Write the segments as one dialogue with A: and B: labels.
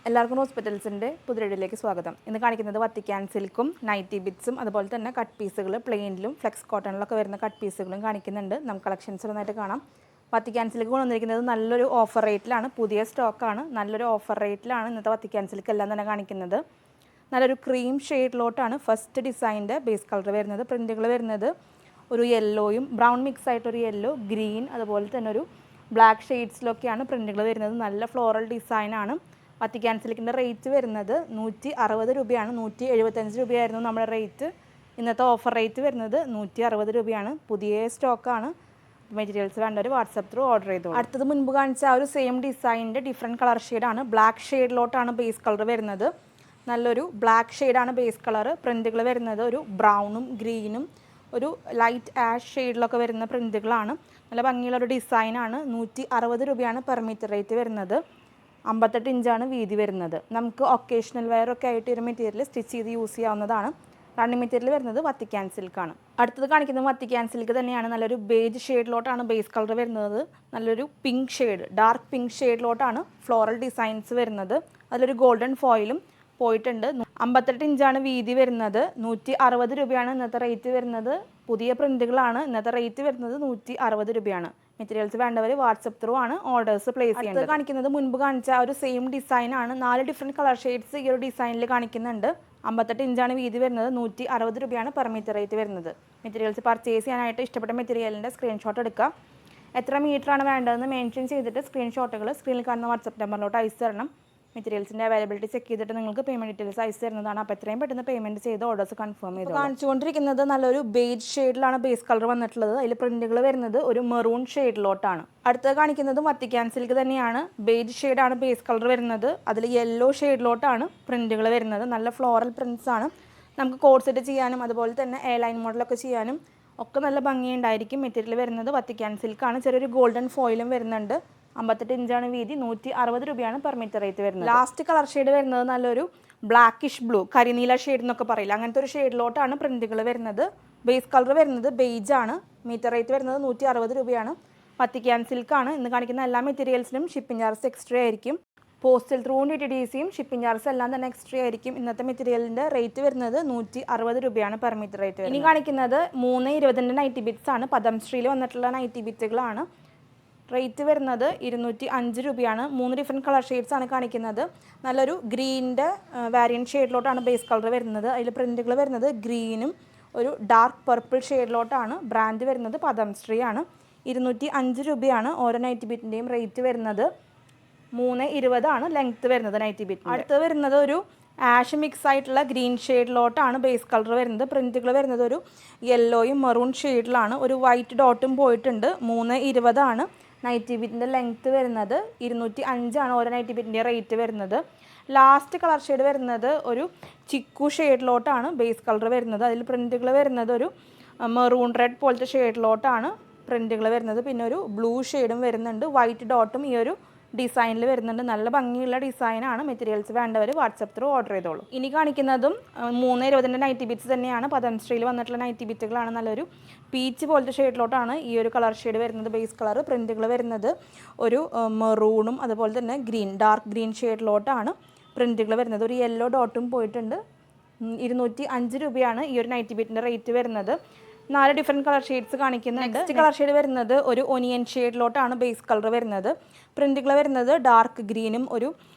A: എല്ലാവർക്കും ഹോസ്പിറ്റൽസിൻ്റെ പുതിയടിയിലേക്ക് സ്വാഗതം. ഇന്ന് കാണിക്കുന്നത് വത്തിക്കാൻ സിൽക്കും നൈറ്റി ബിറ്റ്സും അതുപോലെ തന്നെ കട്ട് പീസുകൾ പ്ലെയിനിലും ഫ്ലെക്സ് കോട്ടണിലൊക്കെ വരുന്ന കട്ട് പീസുകളും കാണിക്കുന്നുണ്ട്. നമുക്ക് കളക്ഷൻസ് ഒന്നായിട്ട് കാണാം. വത്തിക്കാൻ സിൽക്ക് കൊണ്ടുവന്നിരിക്കുന്നത് നല്ലൊരു ഓഫർ റേറ്റിലാണ്, പുതിയ സ്റ്റോക്കാണ്. നല്ലൊരു ഓഫർ റേറ്റിലാണ് ഇന്നത്തെ വത്തിക്കാൻ സിൽക്ക് എല്ലാം തന്നെ കാണിക്കുന്നത്. നല്ലൊരു ക്രീം ഷെയ്ഡിലോട്ടാണ് ഫസ്റ്റ് ഡിസൈനിൻ്റെ ബേസ് കളർ വരുന്നത്. പ്രിൻറ്റുകൾ വരുന്നത് ഒരു യെല്ലോയും ബ്രൗൺ മിക്സ് ആയിട്ടൊരു യെല്ലോ, ഗ്രീൻ, അതുപോലെ തന്നെ ഒരു ബ്ലാക്ക് ഷെയ്ഡ്സിലൊക്കെയാണ് പ്രിൻറ്റുകൾ വരുന്നത്. നല്ല ഫ്ലോറൽ ഡിസൈനാണ്. വത്തിക്കാൻ സിൽക്കിൻ്റെ റേറ്റ് വരുന്നത് 160 രൂപയാണ്. 175 രൂപയായിരുന്നു നമ്മുടെ റേറ്റ്. ഇന്നത്തെ ഓഫർ റേറ്റ് വരുന്നത് 160 രൂപയാണ്. പുതിയ സ്റ്റോക്കാണ്. മെറ്റീരിയൽസ് വേണ്ടവർ വാട്സപ്പ് ത്രൂ ഓർഡർ ചെയ്തോളൂ. അടുത്തത് മുൻപ് കാണിച്ച ആ ഒരു സെയിം ഡിസൈനിൻ്റെ ഡിഫറെൻറ്റ് കളർ ഷെയ്ഡാണ്. ബ്ലാക്ക് ഷെയ്ഡിലോട്ടാണ് ബേസ് കളർ വരുന്നത്. നല്ലൊരു ബ്ലാക്ക് ഷെയ്ഡാണ് ബേസ് കളർ. പ്രിൻറ്റുകൾ വരുന്നത് ഒരു ബ്രൗണും ഗ്രീനും ഒരു ലൈറ്റ് ആഷ് ഷെയ്ഡിലൊക്കെ വരുന്ന പ്രിൻറ്റുകളാണ്. നല്ല ഭംഗിയുള്ളൊരു ഡിസൈനാണ്. 160 രൂപയാണ് പെർ മീറ്റർ റേറ്റ് വരുന്നത്. 58 ഇഞ്ചാണ് വീതി വരുന്നത്. നമുക്ക് ഒക്കേഷണൽ വെയറൊക്കെ ആയിട്ട് ഒരു മെറ്റീരിയൽ സ്റ്റിച്ച് ചെയ്ത് യൂസ് ചെയ്യാവുന്നതാണ്. റണ്ണിങ് മെറ്റീരിയൽ വരുന്നത് വത്തിക്കാൻ സിൽക്കാണ്. അടുത്തത് കാണിക്കുന്നത് വത്തിക്കാൻ സിൽക്ക് തന്നെയാണ്. നല്ലൊരു ബേജ് ഷെയ്ഡിലോട്ടാണ് ബേസ് കളർ വരുന്നത്. നല്ലൊരു പിങ്ക് ഷെയ്ഡ്, ഡാർക്ക് പിങ്ക് ഷെയ്ഡിലോട്ടാണ് ഫ്ലോറൽ ഡിസൈൻസ് വരുന്നത്. അതിലൊരു ഗോൾഡൻ ഫോയിലും പോയിട്ടുണ്ട്. 58 ഇഞ്ചാണ് വീതി വരുന്നത്. 160 രൂപയാണ് ഇന്നത്തെ റേറ്റ് വരുന്നത്. പുതിയ പ്രിൻറ്റുകളാണ്. ഇന്നത്തെ റേറ്റ് വരുന്നത് 160 രൂപയാണ്. മെറ്റീരിയൽസ് വേണ്ടവർ വാട്സപ്പ് ത്രൂ ആണ് ഓർഡേഴ്സ് പ്ലേസ് ചെയ്യുന്നത്. കാണിക്കുന്നത് മുൻപ് കാണിച്ച ഒരു സെയിം ഡിസൈനാണ്. 4 ഡിഫറെൻറ്റ് കളർ ഷെയ്ഡ്സ് ഈ ഒരു ഡിസൈനിൽ കാണിക്കുന്നുണ്ട്. 58 ഇഞ്ചാണ് വീതി വരുന്നത്. 160 രൂപയാണ് പെർ മീറ്റർ റേറ്റ് വരുന്നത്. മെറ്റീരിയൽസ് പർച്ചേസ് ചെയ്യാനായിട്ട് ഇഷ്ടപ്പെട്ട മെറ്റീരിയലിൻ്റെ സ്ക്രീൻഷോട്ട് എടുക്കുക. എത്ര മീറ്ററാണ് വേണ്ടതെന്ന് മെൻഷൻ ചെയ്തിട്ട് സ്ക്രീൻഷോട്ടുകൾ സ്ക്രീനിൽ കാണുന്ന വാട്സപ്പ് നമ്പറിലോട്ട് അയച്ചു തരണം. മെറ്റീരിയൽസിൻ്റെ അവൈലബിലിറ്റി ചെക്ക് ചെയ്തിട്ട് നിങ്ങൾക്ക് പേയ്മെൻറ്റ് ഡീറ്റെയിൽസ് അയച്ചു തരുന്നതാണ്. അപ്പോൾ എത്രയും പെട്ടെന്ന് പേയ്മെൻറ്റ് ചെയ്ത് ഓർഡേഴ്സ് കൺഫേം ചെയ്ത് കാണിച്ചുകൊണ്ടിരിക്കുന്നത് നല്ലൊരു ബേജ് ഷെയ്ഡിലാണ് ബേസ് കളർ വന്നിട്ടുള്ളത്. അതിൽ പ്രിൻറ്റുകൾ വരുന്നത് ഒരു മെറൂൺ ഷെയ്ഡിലോട്ടാണ്. അടുത്തത് കാണിക്കുന്നത് വത്തിക്കാൻ സിൽക്ക് തന്നെയാണ്. ബേജ് ഷെയ്ഡാണ് ബേസ് കളർ വരുന്നത്. അതിൽ യെല്ലോ ഷെയ്ഡിലോട്ടാണ് പ്രിൻറ്റുകൾ വരുന്നത്. നല്ല ഫ്ലോറൽ പ്രിൻറ്റ്സ് ആണ്. നമുക്ക് കോഡ് സെറ്റ് ചെയ്യാനും അതുപോലെ തന്നെ എ ലൈൻ മോഡലൊക്കെ ചെയ്യാനും ഒക്കെ നല്ല ഭംഗിയുണ്ടായിരിക്കും. മെറ്റീരിയൽ വരുന്നത് വത്തിക്കാൻ സിൽക്കാണ്. ചെറിയൊരു ഗോൾഡൻ ഫോയിലും വരുന്നുണ്ട്. 58 ഇഞ്ചാണ് വീതി. 160 രൂപയാണ് പെർ മീറ്റർ റേറ്റ് വരുന്നത്. ലാസ്റ്റ് കളർ ഷെയ്ഡ് വരുന്നത് നല്ലൊരു ബ്ലാക്കിഷ് ബ്ലൂ, കരിനീല ഷെയ്ഡ് എന്നൊക്കെ പറയില്ല, അങ്ങനത്തെ ഒരു ഷെയ്ഡിലോട്ടാണ് പ്രിൻറ്റുകൾ വരുന്നത്. ബേസ് കളർ വരുന്നത് ബെയ്ജാണ്. മീറ്റർ റേറ്റ് വരുന്നത് 160 രൂപയാണ്. വത്തിക്കാൻ സിൽക്കാണ്. ഇന്ന് കാണിക്കുന്ന എല്ലാ മെറ്റീരിയൽസിനും ഷിപ്പിംഗ് ചാർജ് എക്സ്ട്രാ ആയിരിക്കും. പോസ്റ്റൽ ത്രൂ DTDCയും ഷിപ്പിംഗ് ചാർജ് എല്ലാം തന്നെ എക്സ്ട്രാ ആയിരിക്കും. ഇന്നത്തെ മെറ്റീരിയലിൻ്റെ റേറ്റ് വരുന്നത് 160 രൂപയാണ് പെർ മീറ്റർ റേറ്റ്. ഇനി കാണിക്കുന്നത് 320 നൈറ്റി ബിറ്റ്സ് ആണ്. പദംശ്രീയിൽ വന്നിട്ടുള്ള നൈറ്റി ബിറ്റുകളാണ്. റേറ്റ് വരുന്നത് 205 രൂപയാണ്. 3 ഡിഫറെൻറ്റ് കളർ ഷെയ്ഡ്സ് ആണ് കാണിക്കുന്നത്. നല്ലൊരു ഗ്രീനിൻ്റെ വാരിയൻറ്റ് ഷെയ്ഡിലോട്ടാണ് ബേസ് കളർ വരുന്നത്. അതിൽ പ്രിൻറ്റുകൾ വരുന്നത് ഗ്രീനും ഒരു ഡാർക്ക് പർപ്പിൾ ഷെയ്ഡിലോട്ടാണ്. ബ്രാൻഡ് വരുന്നത് പദംശ്രീ ആണ്. 205 രൂപയാണ് ഓരോ നൈറ്റി ബിറ്റിൻ്റെയും റേറ്റ് വരുന്നത്. 320 ആണ് ലെങ്ത്ത് വരുന്നത് നൈറ്റി ബിറ്റ്. അടുത്ത് വരുന്നത് ഒരു ആഷ് മിക്സ് ആയിട്ടുള്ള ഗ്രീൻ ഷെയ്ഡിലോട്ടാണ് ബേസ് കളർ വരുന്നത്. പ്രിൻറ്റുകൾ വരുന്നത് ഒരു യെല്ലോയും മെറൂൺ ഷെയ്ഡിലാണ്. ഒരു വൈറ്റ് ഡോട്ടും പോയിട്ടുണ്ട്. 320 ആണ് നൈറ്റി ബിറ്റിൻ്റെ ലെങ്ത്ത് വരുന്നത്. 205 ആണ് ഓരോ നൈറ്റി ബിറ്റിൻ്റെ റേറ്റ് വരുന്നത്. ലാസ്റ്റ് കളർ ഷെയ്ഡ് വരുന്നത് ഒരു ചിക്കു ഷെയ്ഡിലോട്ടാണ് ബേസ് കളർ വരുന്നത്. അതിൽ പ്രിൻറ്റുകൾ വരുന്നത് ഒരു മെറൂൺ റെഡ് പോലത്തെ ഷെയ്ഡിലോട്ടാണ് പ്രിൻറ്റുകൾ വരുന്നത്. പിന്നെ ഒരു ബ്ലൂ ഷെയ്ഡും വരുന്നുണ്ട്. വൈറ്റ് ഡോട്ടും ഈ ഒരു ഡിസൈനിൽ വരുന്നുണ്ട്. നല്ല ഭംഗിയുള്ള ഡിസൈനാണ്. മെറ്റീരിയൽസ് വേണ്ടവർ വാട്സപ്പ് ത്രൂ ഓർഡർ ചെയ്തോളൂ. ഇനി കാണിക്കുന്നതും 320 നൈറ്റി ബിറ്റ്സ് തന്നെയാണ്. പദംശ്രീയിൽ വന്നിട്ടുള്ള നൈറ്റി ബിറ്റുകളാണ്. നല്ലൊരു പീച്ച് പോലത്തെ ഷെയ്ഡിലോട്ടാണ് ഈ ഒരു കളർ ഷെയ്ഡ് വരുന്നത്. ബേസ് കളർ പ്രിൻറ്റുകൾ വരുന്നത് ഒരു മെറൂണും അതുപോലെ തന്നെ ഗ്രീൻ, ഡാർക്ക് ഗ്രീൻ ഷെയ്ഡിലോട്ടാണ് പ്രിൻറ്റുകൾ വരുന്നത്. ഒരു യെല്ലോ ഡോട്ടും പോയിട്ടുണ്ട്. 205 രൂപയാണ് ഈ ഒരു നൈറ്റി ബിറ്റിൻ്റെ റേറ്റ് വരുന്നത്. 4 ഡിഫറെൻറ്റ് കളർ ഷെയ്ഡ്സ് കാണിക്കുന്നുണ്ട്. നെക്സ്റ്റ് കളർ ഷെയ്ഡ് വരുന്നത് ഒരു ഒനിയൻ ഷെയ്ഡിലോട്ടാണ് ബേസ് കളർ വരുന്നത്. പ്രിൻറ്റുകൾ വരുന്നത് ഡാർക്ക് ഗ്രീനും ഒരു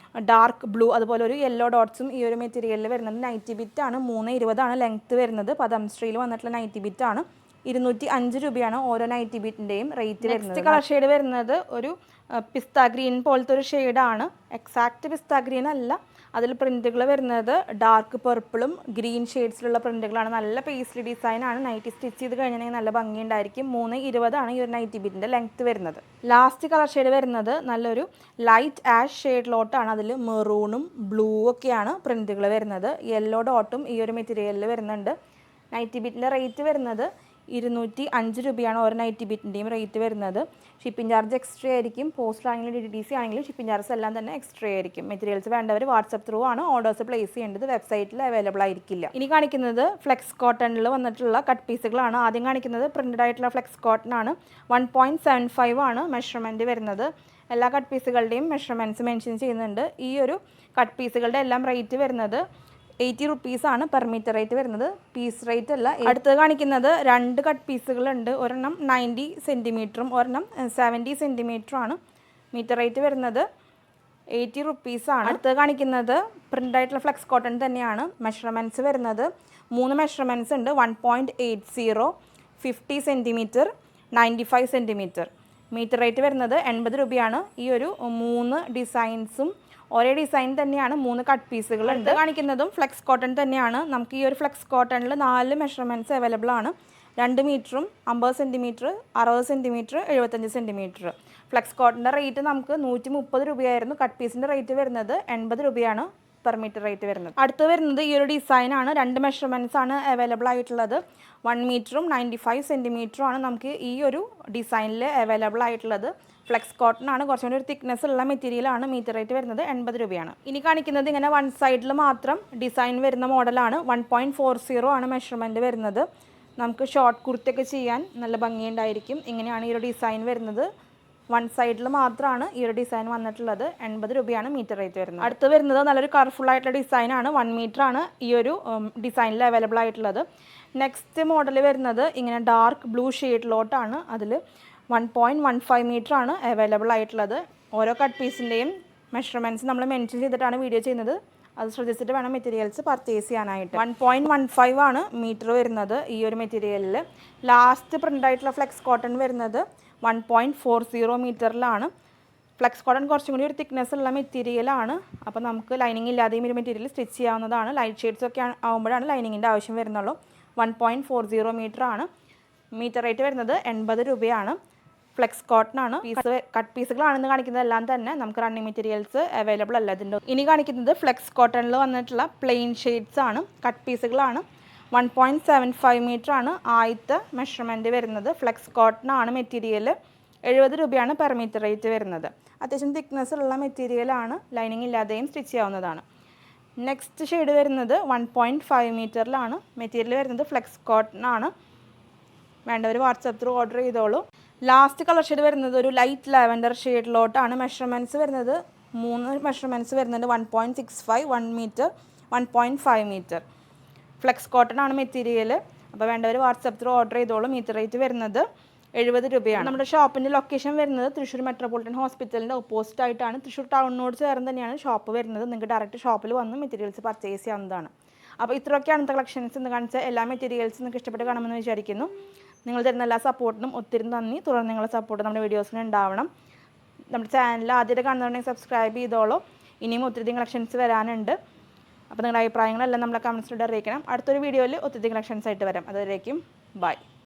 A: ഡാർക്ക് ബ്ലൂ അതുപോലെ ഒരു യെല്ലോ ഡോട്ട്സും ഈ ഒരു മെറ്റീരിയലിൽ വരുന്നത്. നൈറ്റി ബിറ്റാണ്. 320 ആണ് ലെങ്ത്ത് വരുന്നത്. പദംശ്രീയിൽ വന്നിട്ടുള്ള നൈറ്റി ബിറ്റാണ്. 205 രൂപയാണ് ഓരോ നൈറ്റി ബിറ്റിൻ്റെയും റേറ്റ് വരുന്നത്. നെക്സ്റ്റ് കളർ ഷെയ്ഡ് വരുന്നത് ഒരു പിസ്ത ഗ്രീൻ പോലത്തെ ഒരു ഷെയ്ഡാണ്. എക്സാക്റ്റ് പിസ്ത ഗ്രീൻ അല്ല. അതിൽ പ്രിൻറ്റുകൾ വരുന്നത് ഡാർക്ക് പർപ്പിളും ഗ്രീൻ ഷെയ്ഡ്സിലുള്ള പ്രിൻറ്റുകളാണ്. നല്ല പേസ്ലി ഡിസൈനാണ്. നൈറ്റി സ്റ്റിച്ച് ചെയ്ത് കഴിഞ്ഞിട്ടുണ്ടെങ്കിൽ നല്ല ഭംഗിയുണ്ടായിരിക്കും. 320 ആണ് ഈ ഒരു നൈറ്റി ബിറ്റിൻ്റെ ലെങ്ത്ത് വരുന്നത്. ലാസ്റ്റ് കളർ ഷെയ്ഡ് വരുന്നത് നല്ലൊരു ലൈറ്റ് ആഷ് ഷെയ്ഡിലോട്ടാണ്. അതിൽ മെറൂണും ബ്ലൂ ഒക്കെയാണ് പ്രിൻറ്റുകൾ വരുന്നത്. യെല്ലോ ഡോട്ടും ഈ ഒരു മെറ്റീരിയലിൽ വരുന്നുണ്ട്. നൈറ്റി ബിറ്റിൻ്റെ റേറ്റ് വരുന്നത് 205 രൂപയാണ് ഓരോ നൈറ്റി ബിറ്റിൻ്റെയും റേറ്റ് വരുന്നത്. ഷിപ്പിംഗ് ചാർജ് എക്സ്ട്രാ ആയിരിക്കും. പോസ്റ്റിലാണെങ്കിലും DTDC ആണെങ്കിലും ഷിപ്പിംഗ് ചാർജസ് എല്ലാം തന്നെ എക്സ്ട്രാ ആയിരിക്കും. മെറ്റീരിയൽസ് വേണ്ടവർ വാട്സപ്പ് ത്രൂ ആണ് ഓർഡേഴ്സ് പ്ലേസ് ചെയ്യേണ്ടത്. വെബ്സൈറ്റിൽ അവൈലബിൾ ആയിരിക്കില്ല. ഇനി കാണിക്കുന്നത് ഫ്ലെക്സ് കോട്ടണിൽ വന്നിട്ടുള്ള കട്ട് പീസുകളാണ്. ആദ്യം കാണിക്കുന്നത് പ്രിൻറ്റഡ് ആയിട്ടുള്ള ഫ്ലെക്സ് കോട്ടൺ ആണ്. 1.75 ആണ് മെഷർമെൻറ്റ് വരുന്നത്. എല്ലാ കട്ട് പീസുകളുടെയും മെഷർമെൻറ്റ്സ് മെൻഷൻ ചെയ്യുന്നുണ്ട്. ഈ ഒരു കട്ട് പീസുകളുടെ എല്ലാം റേറ്റ് വരുന്നത് 80 റുപ്പീസാണ് പെർ മീറ്റർ റേറ്റ് വരുന്നത്, പീസ് റേറ്റ് അല്ല. അടുത്തത് കാണിക്കുന്നത് 2 കട്ട് പീസുകളുണ്ട്. ഒരെണ്ണം 90 സെൻറ്റിമീറ്ററും ഒരെണ്ണം 70 സെൻറ്റിമീറ്ററുമാണ്. മീറ്റർ റേറ്റ് വരുന്നത് 80 റുപ്പീസാണ്. അടുത്തത് കാണിക്കുന്നത് പ്രിൻ്റായിട്ടുള്ള ഫ്ലെക്സ് കോട്ടൺ തന്നെയാണ്. മെഷർമെൻറ്റ്സ് വരുന്നത് 3 മെഷർമെൻറ്റ്സ് ഉണ്ട്. 1.80, 50 സെൻറ്റിമീറ്റർ, 95 സെൻറ്റിമീറ്റർ. മീറ്റർ റേറ്റ് വരുന്നത് 80 രൂപയാണ്. ഈ ഒരു 3 ഡിസൈൻസും ഒരേ ഡിസൈൻ തന്നെയാണ്, 3 കട്ട് പീസുകളുണ്ട്. കാണിക്കുന്നതും ഫ്ലെക്സ് കോട്ടൺ തന്നെയാണ്. നമുക്ക് ഈ ഒരു ഫ്ലെക്സ് കോട്ടണിൽ 4 മെഷർമെൻറ്റ്സ് അവൈലബിൾ ആണ്. 2 മീറ്ററും 50 സെൻറ്റിമീറ്റർ, 60 സെൻറ്റിമീറ്റർ, 75 സെൻറ്റിമീറ്റർ. ഫ്ലെക്സ് കോട്ടൻ്റെ റേറ്റ് നമുക്ക് 130 രൂപയായിരുന്നു. കട്ട് പീസിൻ്റെ റേറ്റ് വരുന്നത് 80 രൂപയാണ് പെർ മീറ്റർ റേറ്റ് വരുന്നത്. അടുത്ത് വരുന്നത് ഈ ഒരു ഡിസൈനാണ്. 2 മെഷർമെൻറ്റ്സ് ആണ് അവൈലബിൾ ആയിട്ടുള്ളത്. 1 മീറ്ററും 95 സെൻറ്റിമീറ്ററും ആണ് നമുക്ക് ഈ ഒരു ഡിസൈനിൽ അവൈലബിൾ ആയിട്ടുള്ളത്. ഫ്ലെക്സ് കോട്ടൺ ആണ്, കുറച്ചുകൂടി ഒരു തിക്നെസ് ഉള്ള മെറ്റീരിയലാണ്. മീറ്റർ റേറ്റ് വരുന്നത് 80 രൂപയാണ്. ഇനി കാണിക്കുന്നത് ഇങ്ങനെ വൺ സൈഡിൽ മാത്രം ഡിസൈൻ വരുന്ന മോഡലാണ്. 1.40 ആണ് മെഷർമെൻറ്റ് വരുന്നത്. നമുക്ക് ഷോർട്ട് കുർത്തിയൊക്കെ ചെയ്യാൻ നല്ല ഭംഗിയുണ്ടായിരിക്കും. ഇങ്ങനെയാണ് ഈ ഒരു ഡിസൈൻ വരുന്നത്. വൺ സൈഡിൽ മാത്രമാണ് ഈ ഒരു ഡിസൈൻ വന്നിട്ടുള്ളത്. 80 രൂപയാണ് മീറ്റർ റേറ്റ് വരുന്നത്. അടുത്ത് വരുന്നത് നല്ലൊരു കളർഫുൾ ആയിട്ടുള്ള ഡിസൈനാണ്. 1 മീറ്റർ ആണ് ഈ ഒരു ഡിസൈനിൽ അവൈലബിൾ ആയിട്ടുള്ളത്. നെക്സ്റ്റ് മോഡൽ വരുന്നത് ഇങ്ങനെ ഡാർക്ക് ബ്ലൂ ഷെയ്ഡിലോട്ടാണ്. അതിൽ 1.15 മീറ്റർ ആണ് അവൈലബിൾ ആയിട്ടുള്ളത്. ഓരോ കട്ട് പീസിൻ്റെയും മെഷർമെൻറ്റ്സ് നമ്മൾ മെൻഷൻ ചെയ്തിട്ടാണ് വീഡിയോ ചെയ്യുന്നത്. അത് ശ്രദ്ധിച്ചിട്ട് വേണം മെറ്റീരിയൽസ് പർച്ചേസ് ചെയ്യാനായിട്ട്. 1.15 ആണ് മീറ്റർ വരുന്നത് ഈ ഒരു മെറ്റീരിയലിൽ. ലാസ്റ്റ് പ്രിൻ്റായിട്ടുള്ള ഫ്ലെക്സ് കോട്ടൺ വരുന്നത് 1.40 മീറ്ററിലാണ്. ഫ്ലെക്സ് കോട്ടൺ കുറച്ചും കൂടി ഒരു തിക്നെസ് ഉള്ള മെറ്റീരിയലാണ്. അപ്പോൾ നമുക്ക് ലൈനിങ് ഇല്ലാതെയും ഒരു മെറ്റീരിയൽ സ്റ്റിച്ച് ചെയ്യാവുന്നതാണ്. ലൈറ്റ് ഷെയ്ഡ്സ് ഒക്കെ ആകുമ്പോഴാണ് ലൈനിങ്ങിൻ്റെ ആവശ്യം വരുന്നുള്ളൂ. 1.40 മീറ്റർ ആണ്. മീറ്റർ റേറ്റ് വരുന്നത് 80 രൂപയാണ്. ഫ്ലെക്സ് കോട്ടൺ ആണ്. കട്ട് പീസുകളാണെന്ന് കാണിക്കുന്നത് എല്ലാം തന്നെ നമുക്ക് റണ്ണിങ് മെറ്റീരിയൽസ് അവൈലബിൾ അല്ല ഇതിൻ്റെ. ഇനി കാണിക്കുന്നത് ഫ്ലെക്സ് കോട്ടണിൽ വന്നിട്ടുള്ള പ്ലെയിൻ ഷെയ്ഡ്സ് ആണ്. കട്ട് പീസുകളാണ്. 1.75 മീറ്റർ ആണ് ആദ്യത്തെ മെഷർമെൻറ്റ് വരുന്നത്. ഫ്ലെക്സ് കോട്ടൺ ആണ് മെറ്റീരിയൽ. 70 രൂപയാണ് പെർ മീറ്റർ റേറ്റ് വരുന്നത്. അത്യാവശ്യം തിക്നെസ് ഉള്ള മെറ്റീരിയലാണ്. ലൈനിങ് ഇല്ലാതെയും സ്റ്റിച്ച് ചെയ്യാവുന്നതാണ്. നെക്സ്റ്റ് ഷെയ്ഡ് വരുന്നത് 1.5 മീറ്ററിലാണ്. മെറ്റീരിയൽ വരുന്നത് ഫ്ലെക്സ് കോട്ടൺ ആണ്. വേണ്ടവർ വാട്സപ്പ് ത്രൂ ഓർഡർ ചെയ്തോളൂ. ലാസ്റ്റ് കളർ ഷെയ്ഡ് വരുന്നത് ഒരു ലൈറ്റ് ലാവൻഡർ ഷെയ്ഡിലോട്ടാണ്. മെഷർമെൻറ്റ്സ് വരുന്നത് 3 മെഷർമെൻറ്റ്സ് വരുന്നുണ്ട്. 1.65, 1 മീറ്റർ, 1.5 മീറ്റർ. ഫ്ലെക്സ് കോട്ടൺ ആണ് മെറ്റീരിയൽ. അപ്പോൾ വേണ്ടവർ വാട്സപ്പ് ത്രൂ ഓർഡർ ചെയ്തോളൂ. മീറ്റർ റേറ്റ് വരുന്നത് 70 രൂപയാണ്. നമ്മുടെ ഷോപ്പിൻ്റെ ലൊക്കേഷൻ വരുന്നത് തൃശ്ശൂർ മെട്രോപൊളിറ്റൻ ഹോസ്പിറ്റലിൻ്റെ ഓപ്പോസിറ്റ് ആയിട്ടാണ്. തൃശ്ശൂർ ടൗണിനോട് ചേർന്ന് തന്നെയാണ് ഷോപ്പ് വരുന്നത്. നിങ്ങൾക്ക് ഡയറക്റ്റ് ഷോപ്പിൽ വന്ന് മെറ്റീരിയൽസ് പർച്ചേസ് ചെയ്യാവുന്നതാണ്. അപ്പോൾ ഇത്രയൊക്കെയാണ് ഇന്നത്തെ കളക്ഷൻസ്. എന്ന് കാണിച്ച എല്ലാ മെറ്റീരിയൽസും നിങ്ങൾക്ക് ഇഷ്ടപ്പെട്ട് കാണുമെന്ന് വിചാരിക്കുന്നു. നിങ്ങൾ തരുന്ന എല്ലാ സപ്പോർട്ടിനും ഒത്തിരി നന്ദി. തുടർന്ന് നിങ്ങളുടെ സപ്പോർട്ട് നമ്മുടെ വീഡിയോസിന് ഉണ്ടാവണം. നമ്മുടെ ചാനൽ ആദ്യമായിട്ട് കാണുന്നുണ്ടെങ്കിൽ സബ്സ്ക്രൈബ് ചെയ്തോളൂ. ഇനിയും ഒത്തിരി കളക്ഷൻസ് വരാനുണ്ട്. അപ്പോൾ നിങ്ങളുടെ അഭിപ്രായങ്ങളെല്ലാം നമ്മളെ കമൻസിലൂടെ അറിയിക്കണം. അടുത്തൊരു വീഡിയോയിൽ ഒത്തിരി കളക്ഷൻസ് ആയിട്ട് വരാം. അതുവരേക്കും ബൈ.